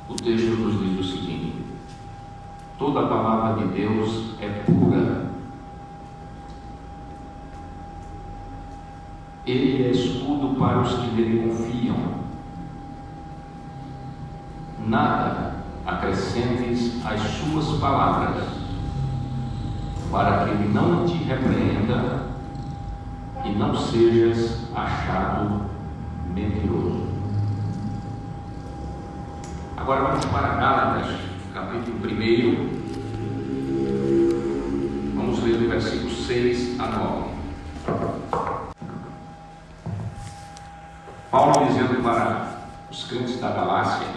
O texto nos diz o seguinte: toda a palavra de Deus é pura. Ele é escudo para os que nele confiam. Nada acrescentes às suas palavras, para que ele não te repreenda e não sejas achado mentiroso. Agora vamos para Gálatas, capítulo 1. Vamos ler do versículo 6 a 9. Paulo dizendo para os crentes da Galácia,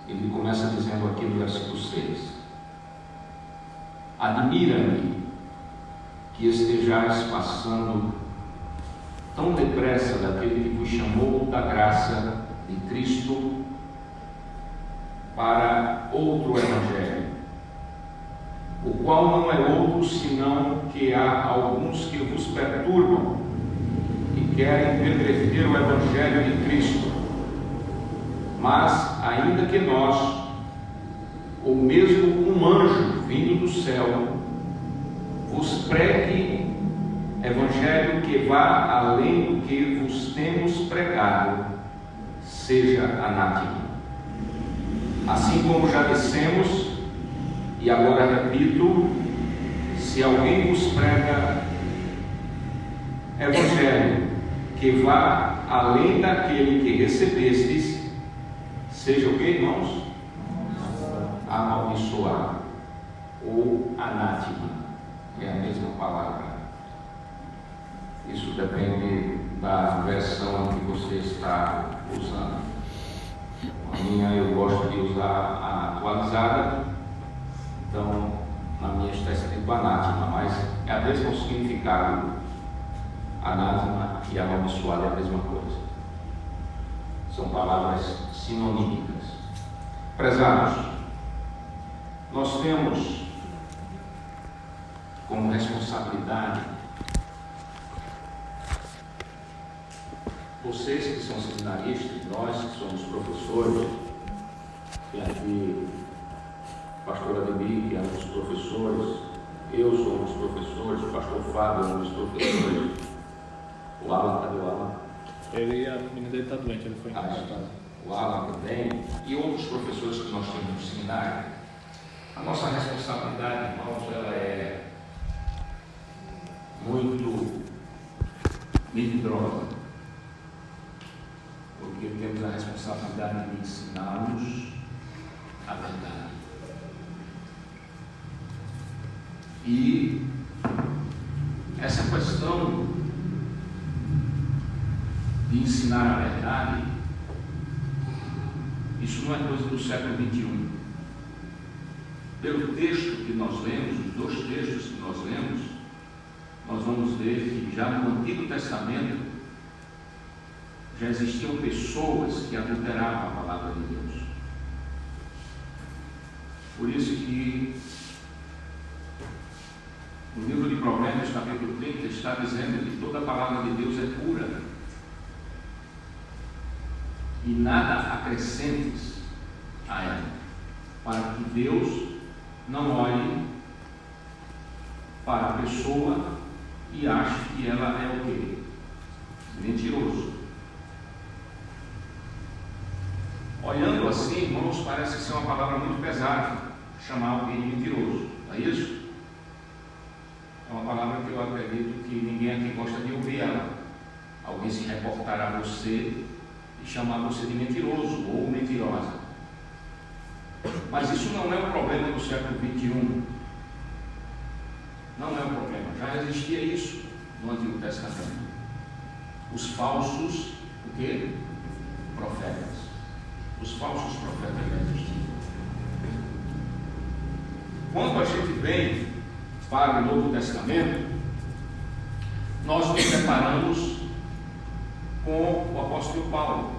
ele começa dizendo aqui no versículo 6: admira-me que estejais passando tão depressa daquele que vos chamou da graça de Cristo para outro evangelho, o qual não é outro senão que há alguns que vos perturbam e querem perverter o evangelho de Cristo. Mas ainda que nós, ou mesmo um anjo vindo do céu, vos pregue evangelho que vá além do que vos temos pregado, seja anátema. Assim como já dissemos, e agora repito, se alguém vos prega evangelho que vá além daquele que recebestes, seja o que, irmãos? Amaldiçoado ou anátema, é a mesma palavra. Isso depende da versão que você está usando. A minha eu gosto de usar a atualizada, então na minha está escrito anátema, mas é a mesma significado. Anátema e amaldiçoado é a mesma coisa. São palavras sinonímicas. Prezados, nós temos como responsabilidade, vocês que são seminaristas, nós que somos professores, tem aqui o pastor Ademir, que é um dos professores, eu sou um dos professores, o pastor Fábio é um dos professores, o Alan, cadê o Alan? A menina dele está doente, ele foi encostado. O Alan também, e outros professores que nós temos no seminário. A nossa responsabilidade, irmãos, ela é muito melindrosa, porque temos a responsabilidade de ensinar-nos a verdade. E essa questão de ensinar a verdade, isso não é coisa do século XXI. Pelo texto que nós lemos, os dois textos que nós lemos, nós vamos ver que já no Antigo Testamento já existiam pessoas que adulteravam a palavra de Deus. Por isso que no livro de Provérbios, capítulo 30, está dizendo que toda a palavra de Deus é pura e nada acrescentes a ela, para que Deus não olhe para a pessoa e ache que ela é o quê? Mentiroso. Olhando assim, irmãos, parece ser uma palavra muito pesada, chamar alguém de mentiroso, não é isso? É uma palavra que eu acredito que ninguém aqui gosta de ouvir ela. Alguém se reportar a você e chamar você de mentiroso ou mentirosa. Mas isso não é um problema do século XXI. Não é um problema. Já existia isso no Antigo Testamento. Os falsos, o quê? Profetas. Os falsos profetas já existiam. Quando a gente vem para o Novo Testamento, nós nos deparamos com o apóstolo Paulo.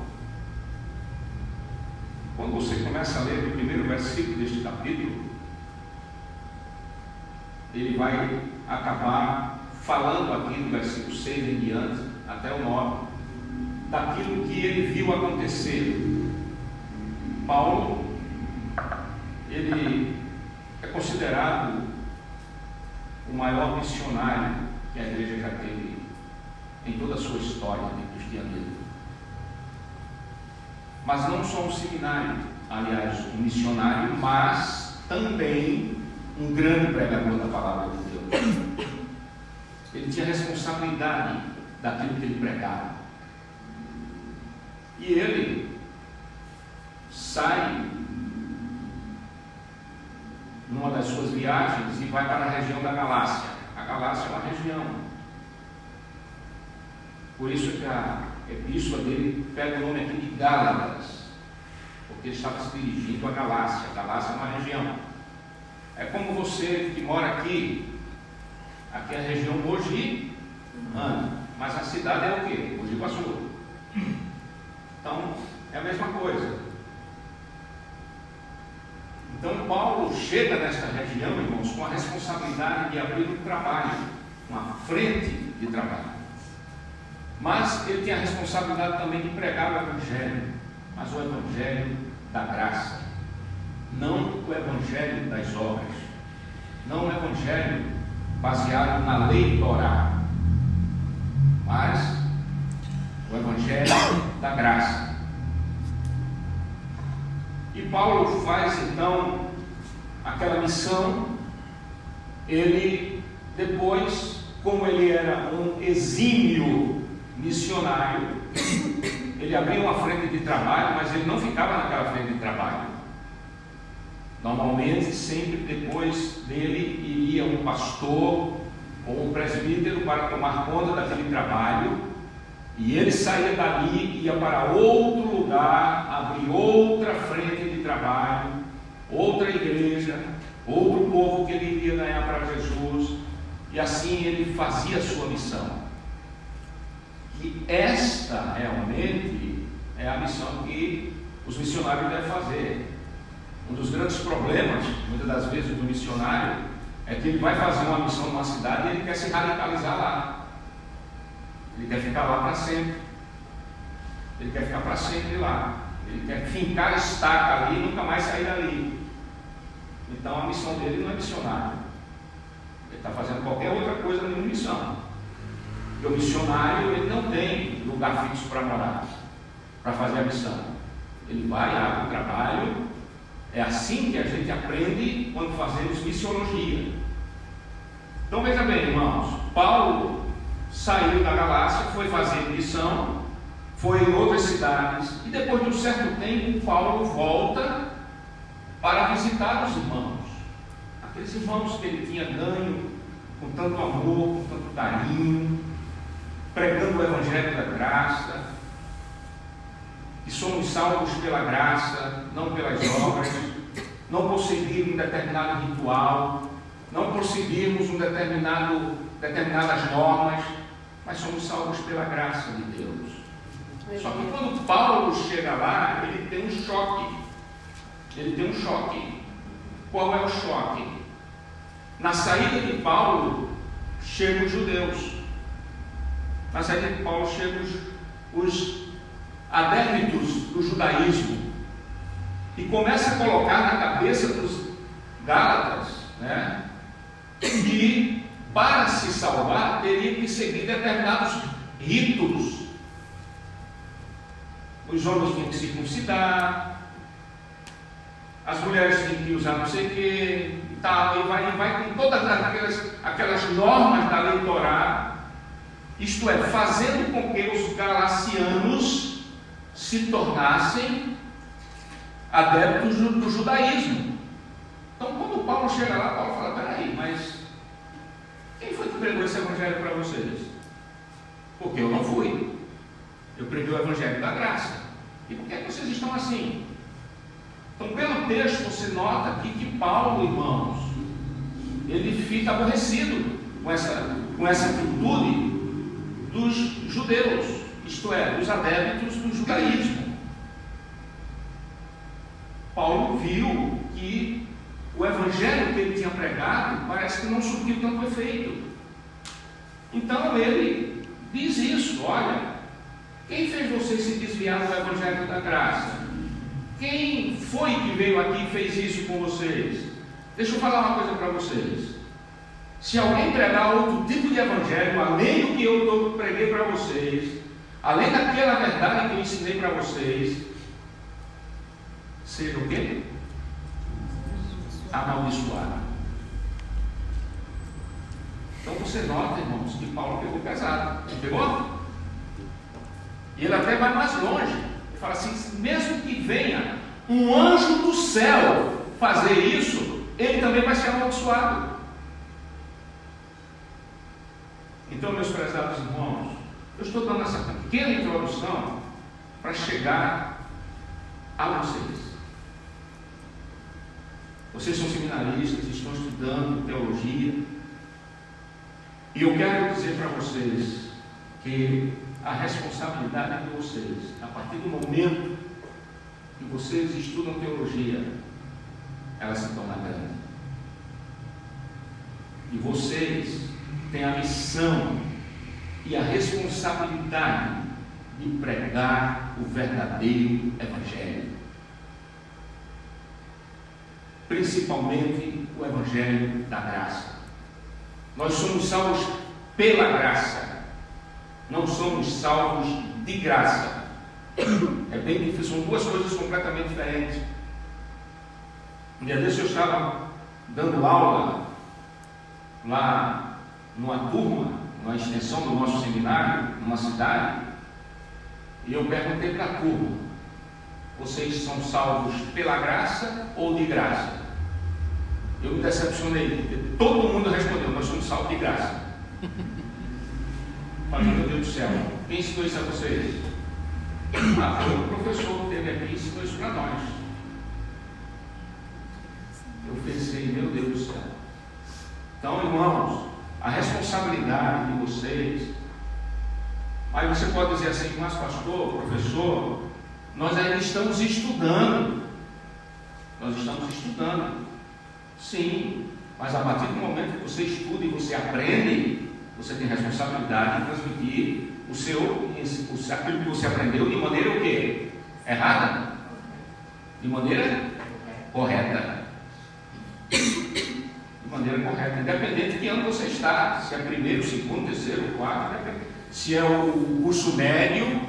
Quando você começa a ler o primeiro versículo deste capítulo, ele vai acabar falando aqui no versículo 6 em diante, até o 9, daquilo que ele viu acontecer Paulo, ele é considerado o maior missionário que a igreja já teve em toda a sua história de cristianismo. Mas não só um seminário, aliás, um missionário, mas também um grande pregador da palavra de Deus. Ele tinha responsabilidade daquilo que ele pregava. E ele sai numa das suas viagens e vai para a região da Galácia. A Galácia é uma região. Por isso que a epístola dele pega o nome aqui de Gálatas, porque ele estava se dirigindo à Galácia. A Galácia é uma região. É como você que mora aqui é a região Mogi-Ana, mas a cidade é o quê? Mogi Guaçu. Então, é a mesma coisa. Então, Paulo chega nesta região, irmãos, com a responsabilidade de abrir um trabalho, uma frente de trabalho. Mas ele tem a responsabilidade também de pregar o Evangelho, mas o Evangelho da graça, não o Evangelho das obras, não o Evangelho baseado na lei Torá, mas o Evangelho da graça. E Paulo faz então aquela missão. Ele depois, como ele era um exímio missionário, ele abriu uma frente de trabalho, mas ele não ficava naquela frente de trabalho. Normalmente, sempre depois dele iria um pastor ou um presbítero para tomar conta daquele trabalho, e ele saía dali, ia para outro lugar, abrir outra frente de trabalho, outra igreja, outro povo que ele iria ganhar para Jesus, e assim ele fazia a sua missão. E esta realmente é a missão que os missionários devem fazer. Um dos grandes problemas, muitas das vezes, do missionário é que ele vai fazer uma missão numa cidade e ele quer se radicalizar lá. Ele quer ficar lá para sempre. Ele quer ficar para sempre lá. Ele quer fincar a estaca ali e nunca mais sair dali. Então a missão dele não é missionário. Ele está fazendo qualquer outra coisa nenhuma missão. Porque o missionário, ele não tem lugar fixo para morar, para fazer a missão. Ele vai, abre o trabalho. É assim que a gente aprende quando fazemos missiologia. Então veja bem, irmãos, Paulo saiu da Galácia, foi fazer missão, foi em outras cidades, e depois de um certo tempo, Paulo volta para visitar os irmãos, aqueles irmãos que ele tinha ganho com tanto amor, com tanto carinho, pregando o Evangelho da graça, que somos salvos pela graça, não pelas obras, não por seguir um determinado ritual, não por seguirmos determinadas normas, mas somos salvos pela graça de Deus. Só que quando Paulo chega lá, ele tem um choque. Ele tem um choque. Qual é o choque? Na saída de Paulo, chegam os judeus. Na saída de Paulo, chegam os adeptos do judaísmo. E começa a colocar na cabeça dos Gálatas, né, que para se salvar teria que seguir determinados ritos. Os homens tinham que circuncidar, as mulheres tinham que usar não sei o que, tal, e vai com todas aquelas normas da lei Torá, isto é, fazendo com que os galacianos se tornassem adeptos do judaísmo. Então, quando Paulo chega lá, Paulo fala: peraí, mas quem foi que pregou esse evangelho para vocês? Porque eu não fui. Eu preguei o evangelho da graça. E por que é que vocês estão assim? Então, pelo texto, você nota aqui que Paulo, irmãos, ele fica aborrecido com essa atitude dos judeus, isto é, dos adeptos do judaísmo. Paulo viu que o evangelho que ele tinha pregado parece que não surtiu tanto efeito. Então ele diz isso: olha, quem fez vocês se desviar do evangelho da graça? Quem foi que veio aqui e fez isso com vocês? Deixa eu falar uma coisa para vocês. Se alguém pregar outro tipo de evangelho, além do que eu preguei para vocês, além daquela verdade que eu ensinei para vocês, seja o quê? Amaldiçoado. Então você nota, irmãos, que Paulo pegou pesado. Ele pegou? E ele até vai mais longe. Ele fala assim: mesmo que venha um anjo do céu fazer isso, ele também vai ser amaldiçoado. Então, meus prezados irmãos, eu estou dando essa pequena introdução para chegar a vocês. Vocês são seminaristas, estão estudando teologia, e eu quero dizer para vocês que a responsabilidade de vocês, a partir do momento que vocês estudam teologia, ela se torna grande. E vocês têm a missão e a responsabilidade de pregar o verdadeiro Evangelho. Principalmente o Evangelho da graça. Nós somos salvos pela graça, não somos salvos de graça. É bem difícil, são duas coisas completamente diferentes. Um dia desse eu estava dando aula lá numa turma, numa extensão do nosso seminário, numa cidade, e eu perguntei para a turma: vocês são salvos pela graça ou de graça? Eu me decepcionei, porque todo mundo respondeu: nós somos salvos de graça. Falei: meu Deus do céu, quem ensinou isso a vocês? Foi o professor que teve aqui e ensinou isso para nós. Eu pensei: meu Deus do céu. Então, irmãos, a responsabilidade de vocês. Aí você pode dizer assim: mas pastor, professor, nós ainda estamos estudando. Nós estamos estudando. Sim, mas a partir do momento que você estuda e você aprende, você tem responsabilidade de transmitir aquilo que você aprendeu de maneira o quê? Errada? De maneira correta. De maneira correta, independente de que ano você está, se é primeiro, segundo, terceiro, quarto, se é o curso médio,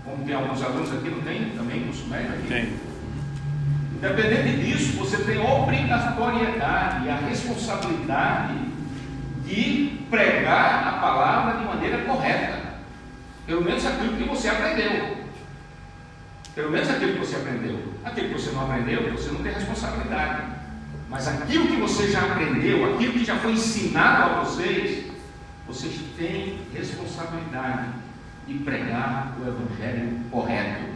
como tem alguns alunos aqui, não tem também curso médio aqui? Tem. Independente disso, você tem a obrigatoriedade e a responsabilidade de pregar a palavra de maneira correta, pelo menos aquilo que você aprendeu. Pelo menos aquilo que você aprendeu. Aquilo que você não aprendeu, você não tem responsabilidade. Mas aquilo que você já aprendeu, aquilo que já foi ensinado a vocês, vocês têm responsabilidade de pregar o Evangelho correto.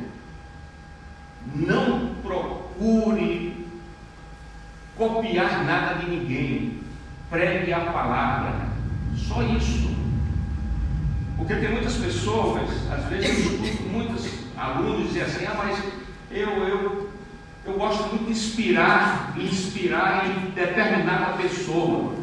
Não procure copiar nada de ninguém. Pregue a palavra. Só isso. Porque tem muitas pessoas, às vezes eu escuto muitos alunos dizer assim: mas eu gosto muito de inspirar em determinada pessoa.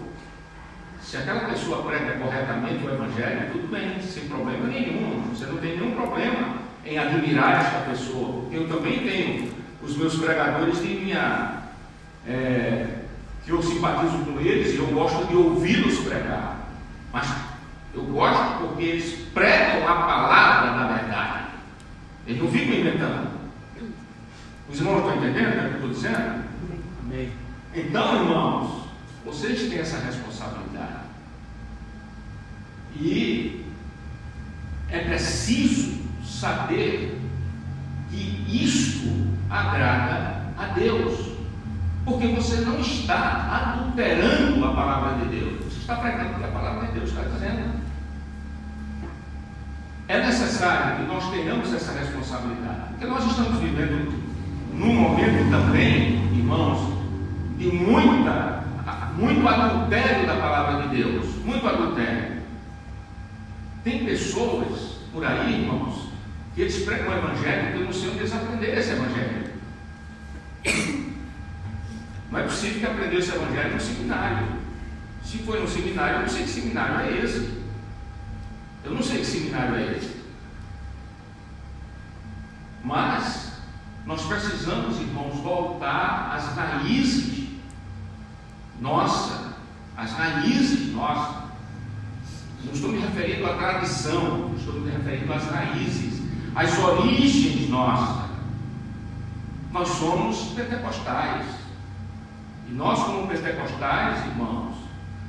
Se aquela pessoa prega corretamente o Evangelho, tudo bem, sem problema nenhum. Você não tem nenhum problema em admirar esta pessoa. Eu também tenho os meus pregadores que eu simpatizo com eles e eu gosto de ouvi-los pregar. Mas eu gosto porque eles pregam a palavra na verdade. Eles não ficam inventando. Os irmãos estão entendendo o que eu estou dizendo? Amém. Então, irmãos, vocês têm essa responsabilidade. E é preciso saber que isto agrada a Deus. Porque você não está adulterando a palavra de Deus. Você está pregando o que a palavra de Deus está dizendo. É necessário que nós tenhamos essa responsabilidade. Porque nós estamos vivendo num momento também, irmãos, de muito adultério da palavra de Deus. Muito adultério. Tem pessoas por aí, irmãos, que eles pregam o Evangelho porque eu não sei onde eles aprenderam esse Evangelho. Não é possível que aprendeu esse Evangelho no seminário. Se foi no seminário, eu não sei que seminário é esse. Eu não sei que seminário é esse. Mas nós precisamos, irmãos, voltar às raízes nossas. As raízes nossas. Não estou me referindo à tradição, estou me referindo às raízes, às origens nossas. Nós somos pentecostais. E nós, como pentecostais, irmãos,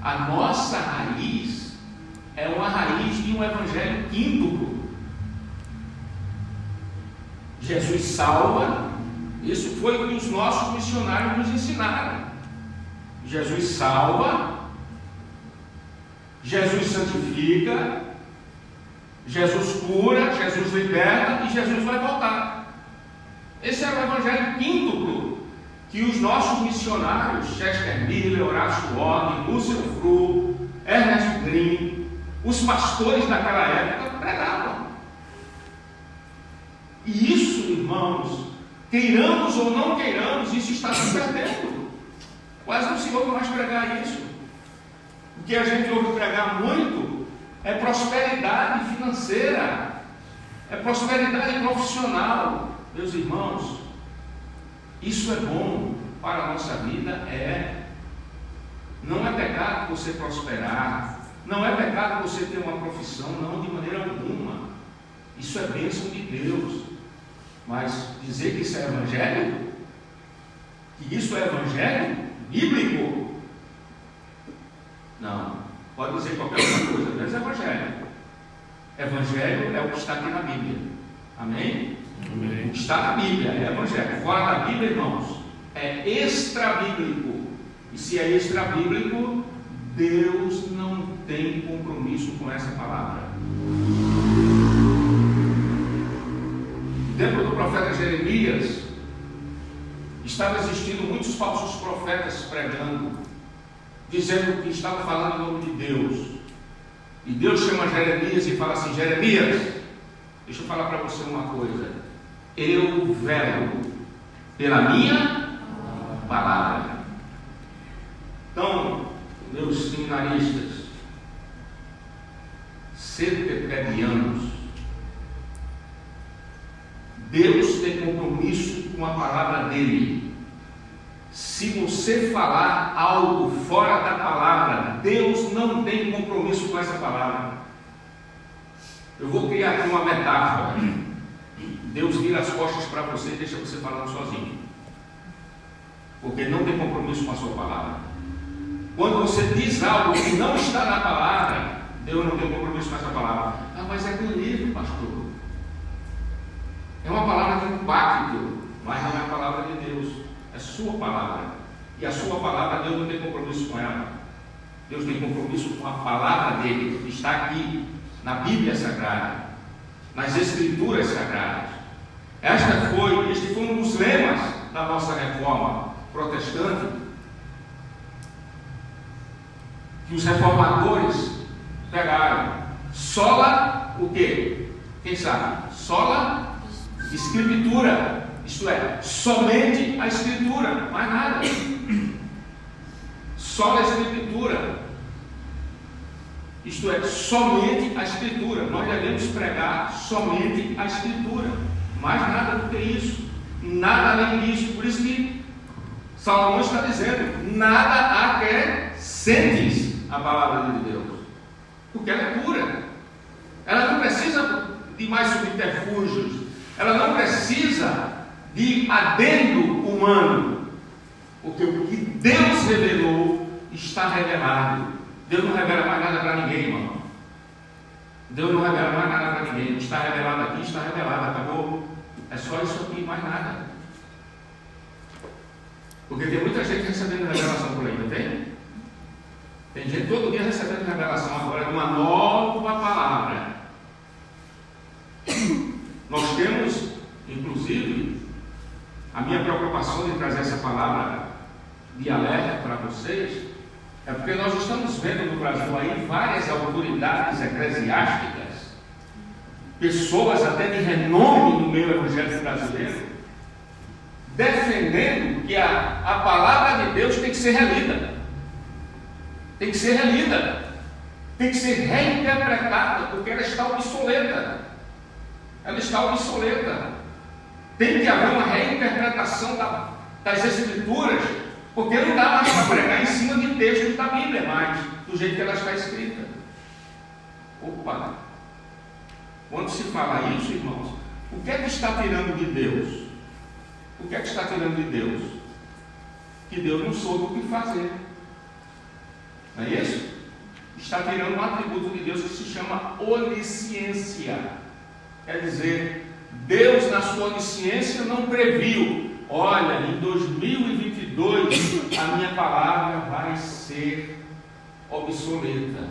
a nossa raiz é uma raiz de um evangelho quíntuplo. Jesus salva, isso foi o que os nossos missionários nos ensinaram. Jesus salva, Jesus santifica, Jesus cura, Jesus liberta e Jesus vai voltar. Esse é o evangelho quíntuplo que os nossos missionários, Chester Miller, Horácio Ward, Lúcio Fru, Ernest Green, os pastores daquela época pregavam. E isso, irmãos, queiramos ou não queiramos, isso está se perdendo. Quase não se ouve mais pregar isso. O que a gente ouve pregar muito é prosperidade financeira, é prosperidade profissional. Meus irmãos, isso é bom para a nossa vida, é. Não é pecado você prosperar, não é pecado você ter uma profissão, não, de maneira alguma. Isso é bênção de Deus. Mas dizer que isso é evangelho, que isso é evangelho bíblico, não. Pode dizer qualquer outra coisa, mas é evangelho. Evangelho é o que está aqui na Bíblia. Amém? Amém. O que está na Bíblia é evangelho. Fora da Bíblia, irmãos, é extra-bíblico. E se é extra-bíblico, Deus não tem compromisso com essa palavra. No tempo do profeta Jeremias, estava existindo muitos falsos profetas pregando, dizendo que estava falando em nome de Deus. E Deus chama Jeremias e fala assim: Jeremias, deixa eu falar para você uma coisa. Eu velo pela minha palavra. Então, meus seminaristas, CPPianos, Deus tem compromisso com a palavra dele. Se você falar algo fora da palavra, Deus não tem compromisso com essa palavra. Eu vou criar aqui uma metáfora. Deus vira as costas para você e deixa você falando sozinho, porque não tem compromisso com a sua palavra. Quando você diz algo que não está na palavra, Deus não tem compromisso com essa palavra. Ah, mas é do livro, pastor. É uma palavra de impacto, mas não é a palavra de Deus. É sua palavra. E a sua palavra, Deus não tem compromisso com ela. Deus tem compromisso com a palavra dele, que está aqui na Bíblia Sagrada, nas Escrituras Sagradas. Este foi um dos lemas da nossa reforma protestante, que os reformadores pegaram. Sola o quê? Quem sabe? Sola Escritura, isto é, somente a Escritura, mais nada. Sola Escritura, isto é, somente a Escritura. Nós devemos pregar somente a Escritura, mais nada do que isso, nada além disso. Por isso que Salomão está dizendo: nada acrescentes a palavra de Deus, porque ela é pura. Ela não precisa de mais subterfúgios, ela não precisa de adendo humano, porque o que Deus revelou está revelado. Deus não revela mais nada para ninguém, irmão. Deus não revela mais nada para ninguém. Está revelado aqui, está revelado, acabou. É só isso aqui, mais nada. Porque tem muita gente recebendo revelação por aí, não tem? Tem gente todo dia recebendo revelação agora de uma nova palavra. Nós temos, inclusive, a minha preocupação de trazer essa palavra de alerta para vocês, é porque nós estamos vendo no Brasil aí várias autoridades eclesiásticas, pessoas até de renome no meio evangélico brasileiro, defendendo que a palavra de Deus tem que ser relida, tem que ser relida, tem que ser reinterpretada, porque ela está obsoleta. Ela está obsoleta. Tem que haver uma reinterpretação das Escrituras, porque não dá mais para pregar em cima de textos da Bíblia, mas do jeito que ela está escrita. Opa! Quando se fala isso, irmãos, o que é que está tirando de Deus? O que é que está tirando de Deus? Que Deus não soube o que fazer. Não é isso? Está tirando um atributo de Deus que se chama onisciência. Quer dizer, Deus na sua onisciência não previu: olha, em 2022 a minha palavra vai ser obsoleta.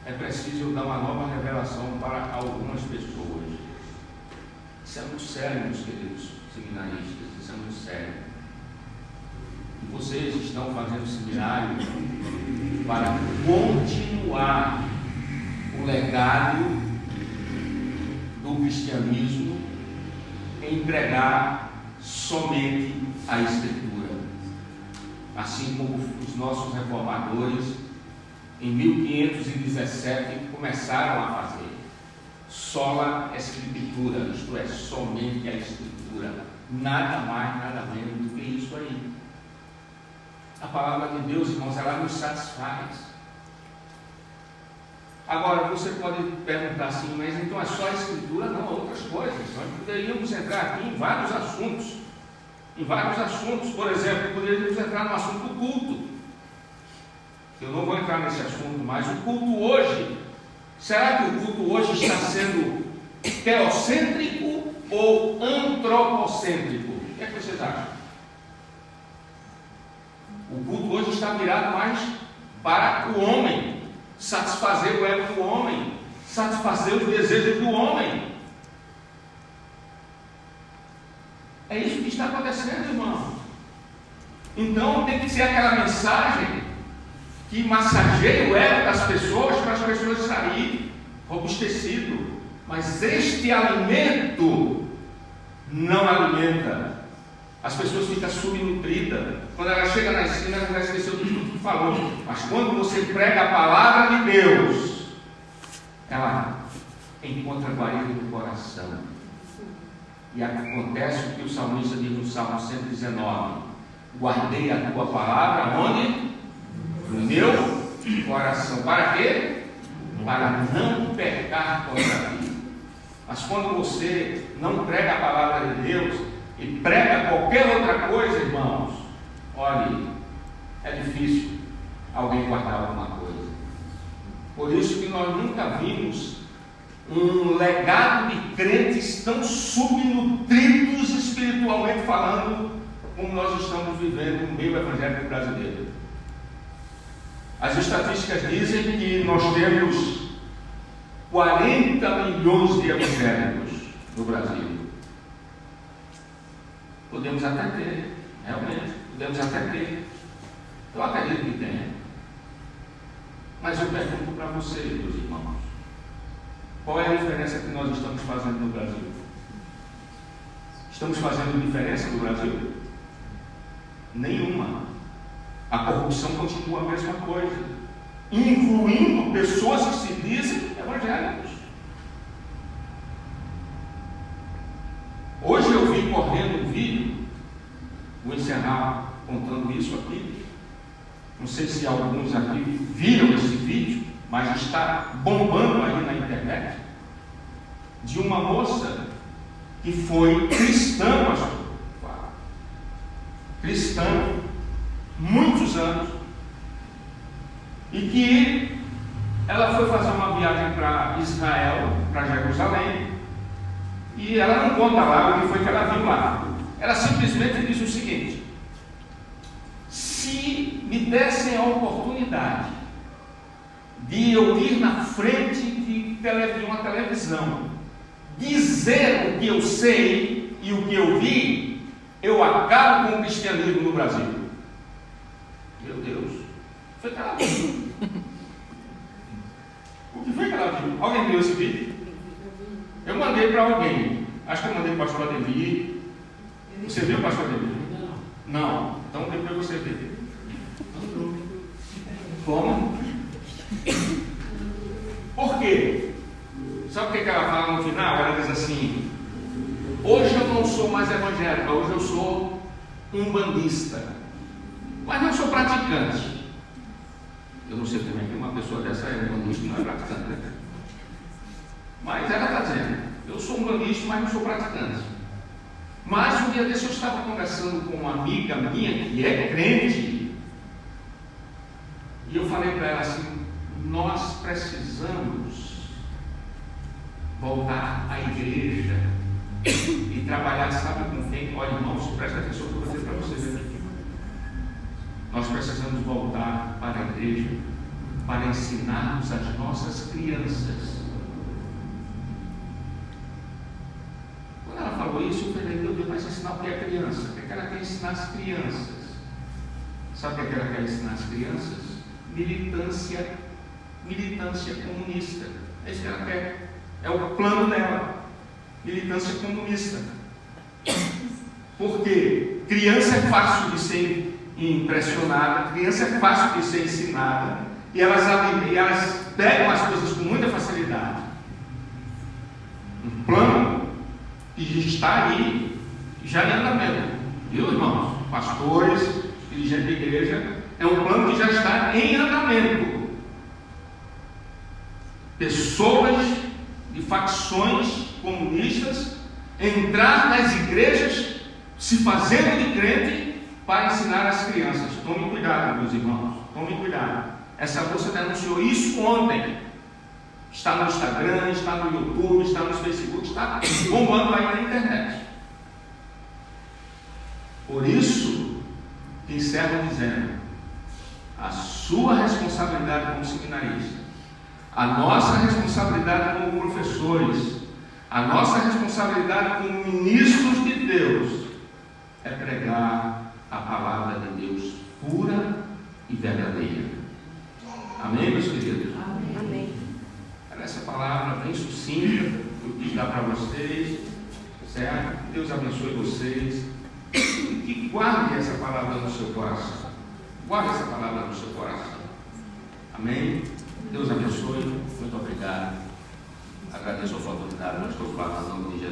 É preciso eu dar uma nova revelação para algumas pessoas. Isso é muito sério, meus queridos seminaristas, isso é muito sério. E vocês estão fazendo seminário para continuar o legado do cristianismo em pregar somente a Escritura, assim como os nossos reformadores em 1517 começaram a fazer. Sola Escritura, isto é, somente a Escritura, nada mais, nada menos do que isso aí. A palavra de Deus, irmãos, ela nos satisfaz. Agora, você pode perguntar assim, mas então é só a Escritura? Não, outras coisas. Nós poderíamos entrar aqui em vários assuntos. Em vários assuntos. Por exemplo, poderíamos entrar no assunto do culto. Eu não vou entrar nesse assunto, mas o culto hoje, será que o culto hoje está sendo teocêntrico ou antropocêntrico? O que é que vocês acham? O culto hoje está virado mais para o homem, satisfazer o ego do homem, satisfazer os desejos do homem. É isso que está acontecendo, irmão. Então tem que ser aquela mensagem que massageia o ego das pessoas, para as pessoas saírem robustecidas. Mas este alimento não alimenta. As pessoas ficam subnutridas. Quando ela chega na esquina, ela já esqueceu de tudo que falou. Mas quando você prega a palavra de Deus, ela encontra guarida no coração. E acontece o que o salmista diz no Salmo 119: guardei a tua palavra onde? No meu coração. Para quê? Para não pecar contra mim. Mas quando você não prega a palavra de Deus e prega qualquer outra coisa, irmãos, olhe, é difícil alguém guardar alguma coisa. Por isso que nós nunca vimos um legado de crentes tão subnutridos espiritualmente falando como nós estamos vivendo no meio evangélico brasileiro. As estatísticas dizem que nós temos 40 milhões de evangélicos no Brasil. Podemos até ter, realmente, podemos até ter. Eu acredito que tenha. Mas eu pergunto para vocês, meus irmãos, qual é a diferença que nós estamos fazendo no Brasil? Estamos fazendo diferença no Brasil? Nenhuma. A corrupção continua a mesma coisa, incluindo pessoas que se dizem evangélicos. Hoje eu vi correndo um vídeo, vou encerrar contando isso aqui. Não sei se alguns aqui viram esse vídeo, mas está bombando aí na internet, de uma moça que foi cristã, pastor, cristã, muitos anos, e que ela foi fazer uma viagem para Israel, para Jerusalém, e ela não conta lá o que foi que ela viu lá. Ela simplesmente diz o seguinte: se me dessem a oportunidade de eu ir na frente de uma televisão, dizer o que eu sei e o que eu vi, eu acabo com o cristianismo no Brasil. Meu Deus, foi que ela viu. O que foi que ela viu? Alguém viu esse vídeo? Eu mandei para alguém. Acho que eu mandei para o pastor Ademir. Você viu, pastor Ademir? Não. Então depois você vê. Como? Por quê? Sabe o que ela fala no final? Ela diz assim: Hoje eu não sou mais evangélico, hoje eu sou umbandista, mas não sou praticante. Eu não sei também que uma pessoa dessa é umbandista e não é praticante, né? Mas ela está dizendo, eu sou umbandista, mas não sou praticante. Mas um dia desse eu estava conversando com uma amiga minha que é crente, e eu falei para ela assim, nós precisamos voltar à igreja e trabalhar, sabe com quem? Olha, irmãos, presta atenção que eu vou dizer para vocês aqui. Nós precisamos voltar para a igreja para ensinarmos as nossas crianças. Quando ela falou isso, eu falei, meu Deus, mas ensinar o que é criança? O que ela quer ensinar as crianças? Sabe o que ela quer ensinar as crianças? Militância comunista. É isso que ela quer. É o plano dela. Militância comunista. Porque criança é fácil de ser impressionada, criança é fácil de ser ensinada, e elas pegam as coisas com muita facilidade. Um plano que está aí, já em andamento. Viu, irmãos? Pastores, dirigentes de igreja, é um plano que já está em andamento. Pessoas de facções comunistas entrar nas igrejas, se fazendo de crente, para ensinar as crianças. Tome cuidado, meus irmãos, tome cuidado. Essa moça denunciou isso ontem. Está no Instagram, está no YouTube, está no Facebook, está bombando aí na internet. Por isso, encerro dizendo, a sua responsabilidade como seminarista, a nossa responsabilidade como professores, a nossa responsabilidade como ministros de Deus é pregar a palavra de Deus pura e verdadeira. Amém, meus queridos? Amém. Essa palavra bem sucinta que eu quis dar para vocês, certo? Deus abençoe vocês e que guarde essa palavra no seu coração. Guarde essa palavra no seu coração. Amém? Deus abençoe. Muito obrigado. Agradeço a oportunidade, pastor Flávio, em nome de Jesus.